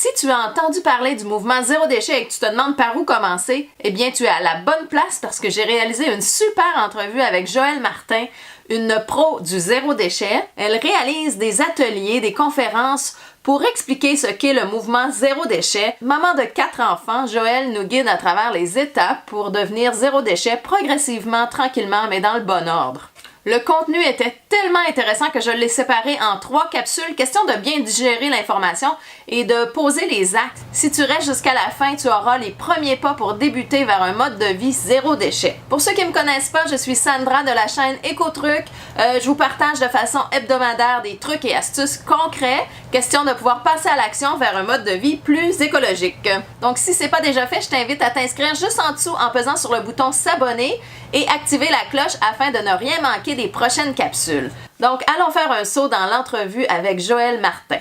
Si tu as entendu parler du mouvement Zéro Déchet et que tu te demandes par où commencer, eh bien tu es à la bonne place parce que j'ai réalisé une super entrevue avec Joëlle Martin, une pro du Zéro Déchet. Elle réalise des ateliers, des conférences pour expliquer ce qu'est le mouvement Zéro Déchet. Maman de 4 enfants, Joëlle nous guide à travers les étapes pour devenir zéro déchet progressivement, tranquillement, mais dans le bon ordre. Le contenu était tellement intéressant que je l'ai séparé en 3 capsules, question de bien digérer l'information et de poser les actes. Si tu restes jusqu'à la fin, tu auras les premiers pas pour débuter vers un mode de vie zéro déchet. Pour ceux qui ne me connaissent pas, je suis Sandra de la chaîne Éco-Truc. Je vous partage de façon hebdomadaire des trucs et astuces concrets, question de pouvoir passer à l'action vers un mode de vie plus écologique. Donc si c'est pas déjà fait, je t'invite à t'inscrire juste en dessous en pesant sur le bouton s'abonner et activer la cloche afin de ne rien manquer des prochaines capsules. Donc, allons faire un saut dans l'entrevue avec Joëlle Martin.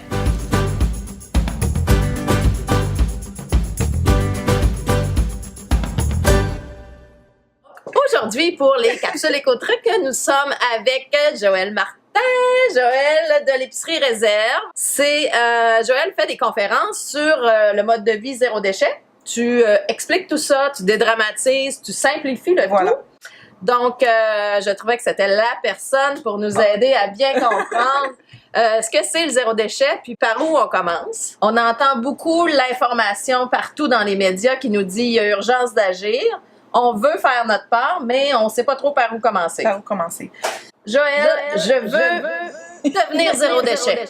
Aujourd'hui, pour les capsules Éco-Truc, nous sommes avec Joëlle Martin. Joëlle de l'épicerie Réserve. Joëlle fait des conférences sur le mode de vie zéro déchet. Tu expliques tout ça, tu dédramatises, tu simplifies le tout. Donc, je trouvais que c'était la personne pour nous aider à bien comprendre ce que c'est le zéro déchet, puis par où on commence. On entend beaucoup l'information partout dans les médias qui nous dit il y a urgence d'agir. On veut faire notre part, mais on ne sait pas trop par où commencer. Par où commencer? Joëlle, je veux devenir zéro déchet.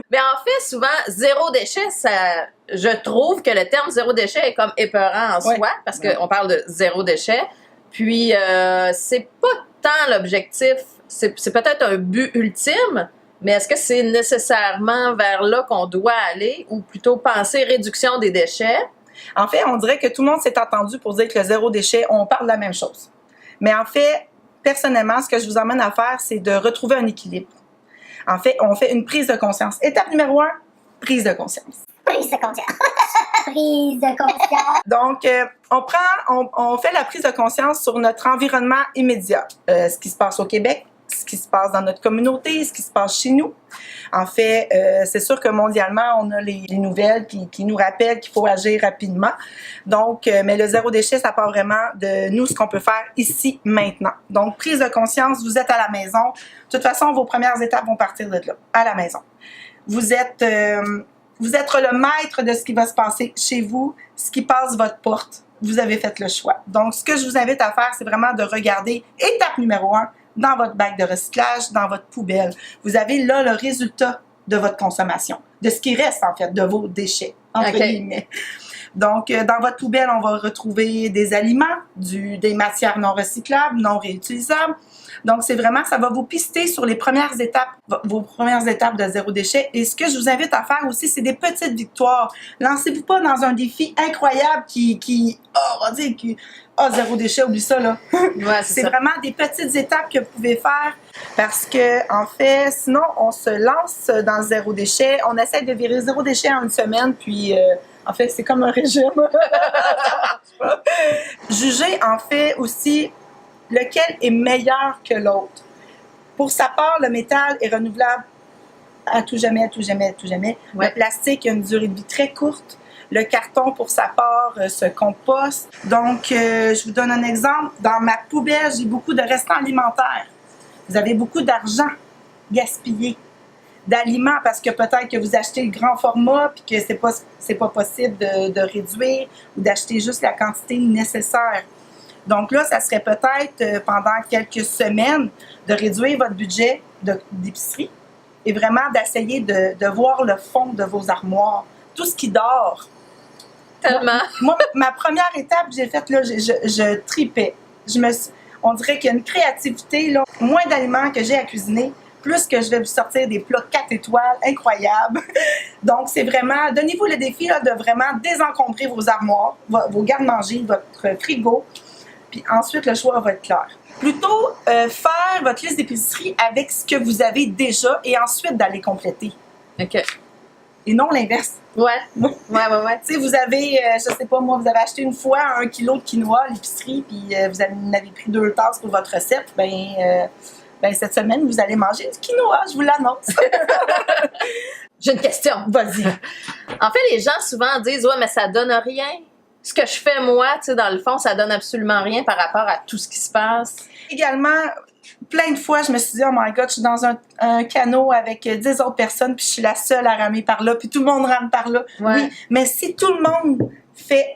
Mais en fait, souvent, zéro déchet, je trouve que le terme zéro déchet est comme épeurant en soi, parce qu'on parle de zéro déchet. Puis, c'est pas tant l'objectif, c'est peut-être un but ultime, mais est-ce que c'est nécessairement vers là qu'on doit aller, ou plutôt penser réduction des déchets? En fait, on dirait que tout le monde s'est entendu pour dire que le zéro déchet, on parle de la même chose. Mais en fait, personnellement, ce que je vous emmène à faire, c'est de retrouver un équilibre. En fait, on fait une prise de conscience. Étape numéro 1, prise de conscience. Prise de conscience. Prise de conscience. Donc, on fait la prise de conscience sur notre environnement immédiat. Ce qui se passe au Québec, ce qui se passe dans notre communauté, ce qui se passe chez nous. En fait, c'est sûr que mondialement, on a les nouvelles qui nous rappellent qu'il faut agir rapidement. Donc, mais le zéro déchet, ça part vraiment de nous, ce qu'on peut faire ici, maintenant. Donc, prise de conscience, vous êtes à la maison. De toute façon, vos premières étapes vont partir de là, à la maison. Vous êtes le maître de ce qui va se passer chez vous, ce qui passe votre porte. Vous avez fait le choix. Donc, ce que je vous invite à faire, c'est vraiment de regarder étape numéro 1, dans votre bac de recyclage, dans votre poubelle. Vous avez là le résultat de votre consommation, de ce qui reste en fait, de vos déchets, entre guillemets. Donc, dans votre poubelle, on va retrouver des aliments, des matières non recyclables, non réutilisables. Donc, c'est vraiment, ça va vous pister sur les premières étapes, vos premières étapes de zéro déchet. Et ce que je vous invite à faire aussi, c'est des petites victoires. Lancez-vous pas dans un défi incroyable on va dire, zéro déchet, oublie ça, là. Ouais, c'est vraiment des petites étapes que vous pouvez faire parce que, en fait, sinon, on se lance dans le zéro déchet. On essaie de virer zéro déchet en une semaine, puis, en fait, c'est comme un régime. Jugez, en fait, aussi lequel est meilleur que l'autre. Pour sa part, le métal est renouvelable à tout jamais, à tout jamais, à tout jamais. Ouais. Le plastique a une durée de vie très courte. Le carton, pour sa part, se composte. Donc, je vous donne un exemple. Dans ma poubelle, j'ai beaucoup de restants alimentaires. Vous avez beaucoup d'argent gaspillé, d'aliments, parce que peut-être que vous achetez le grand format puis que c'est pas possible de réduire ou d'acheter juste la quantité nécessaire. Donc là, ça serait peut-être pendant quelques semaines de réduire votre budget d'épicerie et vraiment d'essayer de voir le fond de vos armoires, tout ce qui dort. Tellement. Moi, ma première étape, j'ai faite, là, je tripais. On dirait qu'il y a une créativité, là, moins d'aliments que j'ai à cuisiner, plus que je vais vous sortir des plats 4 étoiles incroyables. Donc, c'est vraiment, donnez-vous le défi là, de vraiment désencombrer vos armoires, vos garde-manger, votre frigo, puis ensuite, le choix va être clair. Plutôt faire votre liste d'épicerie avec ce que vous avez déjà et ensuite d'aller compléter. OK. Et non l'inverse. Ouais. Tu sais, vous avez, je sais pas moi, vous avez acheté une fois 1 kilo de quinoa à l'épicerie, puis vous en avez pris 2 tasses pour votre recette, ben cette semaine, vous allez manger du quinoa, je vous l'annonce. J'ai une question. Vas-y. En fait, les gens souvent disent « Ouais, mais ça donne rien. Ce que je fais, moi, tu sais, dans le fond, ça donne absolument rien par rapport à tout ce qui se passe. » Également, plein de fois, je me suis dit, oh my God, je suis dans un canot avec 10 autres personnes, puis je suis la seule à ramer par là, puis tout le monde rame par là. Ouais. Oui, mais si tout le monde fait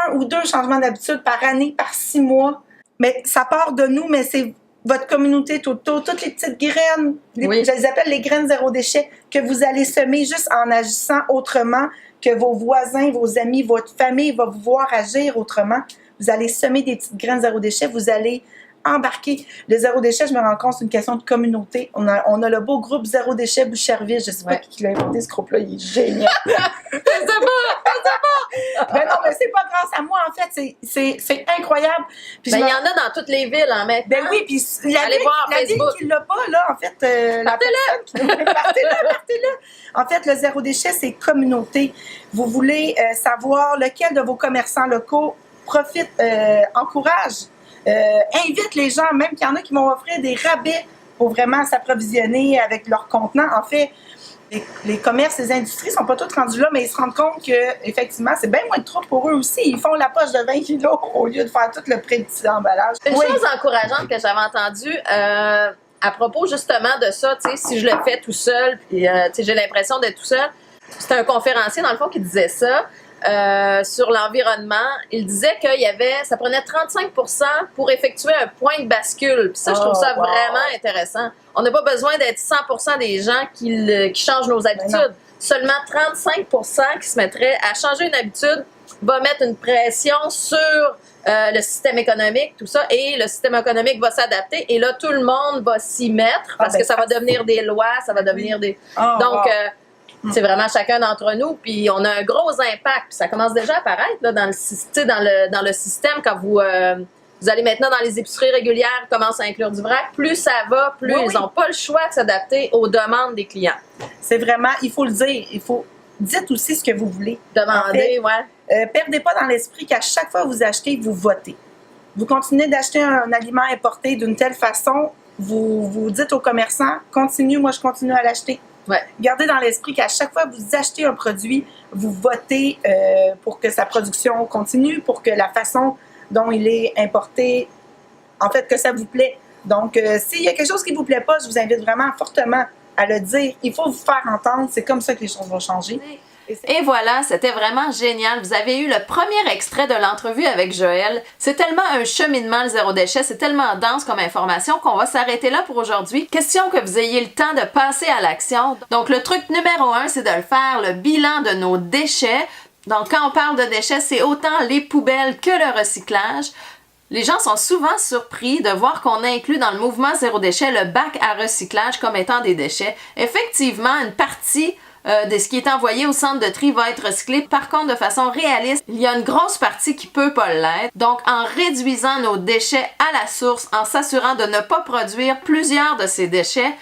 1 ou 2 changements d'habitude par année, par 6 mois, mais ça part de nous, mais c'est votre communauté tout autour, toutes les petites graines, Oui. je les appelle les graines zéro déchet, que vous allez semer juste en agissant autrement, que vos voisins, vos amis, votre famille va vous voir agir autrement. Vous allez semer des petites graines zéro déchet, vous allez embarquer. Le zéro déchet, je me rends compte, c'est une question de communauté. On a le beau groupe Zéro déchet Boucherville. Je sais pas qui l'a inventé, ce groupe-là, il est génial. Je sais pas! Ben non, mais c'est pas grâce à moi, en fait, c'est incroyable. Puis Ben, il y en a dans toutes les villes, en maintenant. Ben oui, puis Allez voir la ville Facebook. qui l'a pas, là, en fait, partez-le. En fait, le zéro déchet, c'est communauté. Vous voulez savoir lequel de vos commerçants locaux profite, encourage, invite les gens, même qu'il y en a qui vont offrir des rabais pour vraiment s'approvisionner avec leur contenant. En fait, les commerces, les industries sont pas tous rendus là, mais ils se rendent compte que effectivement, c'est bien moins de trouble pour eux aussi. Ils font la poche de 20 kilos au lieu de faire tout le petit emballage. Une chose encourageante que j'avais entendue à propos justement de ça, tu sais, si je le fais tout seul, puis tu sais, j'ai l'impression d'être tout seul. C'était un conférencier dans le fond qui disait ça sur l'environnement. Il disait ça prenait 35% pour effectuer un point de bascule. Puis ça, je trouve ça vraiment intéressant. On n'a pas besoin d'être 100% des gens qui changent nos habitudes. Seulement 35% qui se mettraient à changer une habitude va mettre une pression sur le système économique, tout ça, et le système économique va s'adapter, et là, tout le monde va s'y mettre, parce que ça va devenir des lois, ça va devenir des... Donc, c'est vraiment chacun d'entre nous, puis on a un gros impact, puis ça commence déjà à apparaître là, dans le système, quand vous allez maintenant dans les épiceries régulières, commencent à inclure du vrac, plus ça va, plus ils n'ont pas le choix de s'adapter aux demandes des clients. C'est vraiment, il faut le dire, dites aussi ce que vous voulez. Demandez, perdez pas dans l'esprit qu'à chaque fois que vous achetez, vous votez. Vous continuez d'acheter un aliment importé d'une telle façon, vous dites aux commerçants, continue, moi je continue à l'acheter. Ouais. Gardez dans l'esprit qu'à chaque fois que vous achetez un produit, vous votez pour que sa production continue, pour que la façon dont il est importé, en fait, que ça vous plaît. Donc, s'il y a quelque chose qui ne vous plaît pas, je vous invite vraiment fortement à le dire. Il faut vous faire entendre. C'est comme ça que les choses vont changer. Et voilà, c'était vraiment génial. Vous avez eu le premier extrait de l'entrevue avec Joël. C'est tellement un cheminement, le zéro déchet. C'est tellement dense comme information qu'on va s'arrêter là pour aujourd'hui. Question que vous ayez le temps de passer à l'action. Donc, le truc numéro 1, c'est de le faire, le bilan de nos déchets. Donc, quand on parle de déchets, c'est autant les poubelles que le recyclage. Les gens sont souvent surpris de voir qu'on inclut dans le mouvement zéro déchet le bac à recyclage comme étant des déchets. Effectivement, une partie de ce qui est envoyé au centre de tri va être recyclé. Par contre, de façon réaliste, il y a une grosse partie qui peut pas l'être. Donc, en réduisant nos déchets à la source, en s'assurant de ne pas produire plusieurs de ces déchets,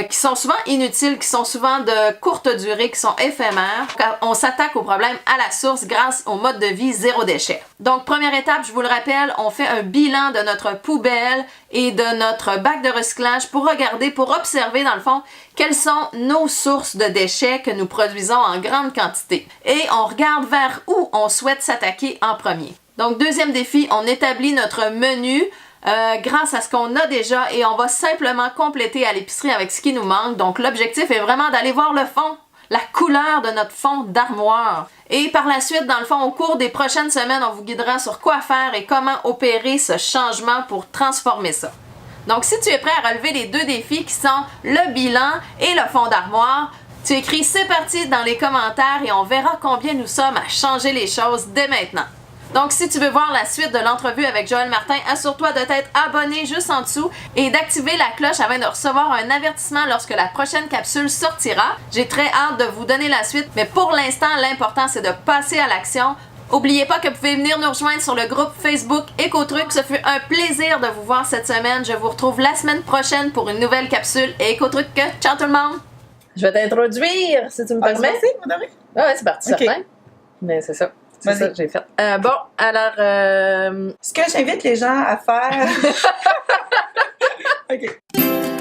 qui sont souvent inutiles, qui sont souvent de courte durée, qui sont éphémères. On s'attaque au problème à la source grâce au mode de vie zéro déchet. Donc, première étape, je vous le rappelle, on fait un bilan de notre poubelle et de notre bac de recyclage pour regarder, pour observer dans le fond, quelles sont nos sources de déchets que nous produisons en grande quantité. Et on regarde vers où on souhaite s'attaquer en premier. Donc, deuxième défi, on établit notre menu grâce à ce qu'on a déjà et on va simplement compléter à l'épicerie avec ce qui nous manque. Donc, l'objectif est vraiment d'aller voir le fond, la couleur de notre fond d'armoire. Et par la suite, dans le fond, au cours des prochaines semaines, on vous guidera sur quoi faire et comment opérer ce changement pour transformer ça. Donc, si tu es prêt à relever les deux défis qui sont le bilan et le fond d'armoire, tu écris « C'est parti » dans les commentaires et on verra combien nous sommes à changer les choses dès maintenant. Donc, si tu veux voir la suite de l'entrevue avec Joël Martin, assure-toi de t'être abonné juste en dessous et d'activer la cloche afin de recevoir un avertissement lorsque la prochaine capsule sortira. J'ai très hâte de vous donner la suite, mais pour l'instant, l'important, c'est de passer à l'action. N'oubliez pas que vous pouvez venir nous rejoindre sur le groupe Facebook Écotruc. Ce fut un plaisir de vous voir cette semaine. Je vous retrouve la semaine prochaine pour une nouvelle capsule Écotruc. Ciao tout le monde! Je vais t'introduire, si tu me permets. Merci, vous devez. Ah ouais, c'est parti, Okay. certain. Mais c'est ça. C'est ça que j'ai fait. Bon, alors... Ce que j'invite les gens à faire... OK.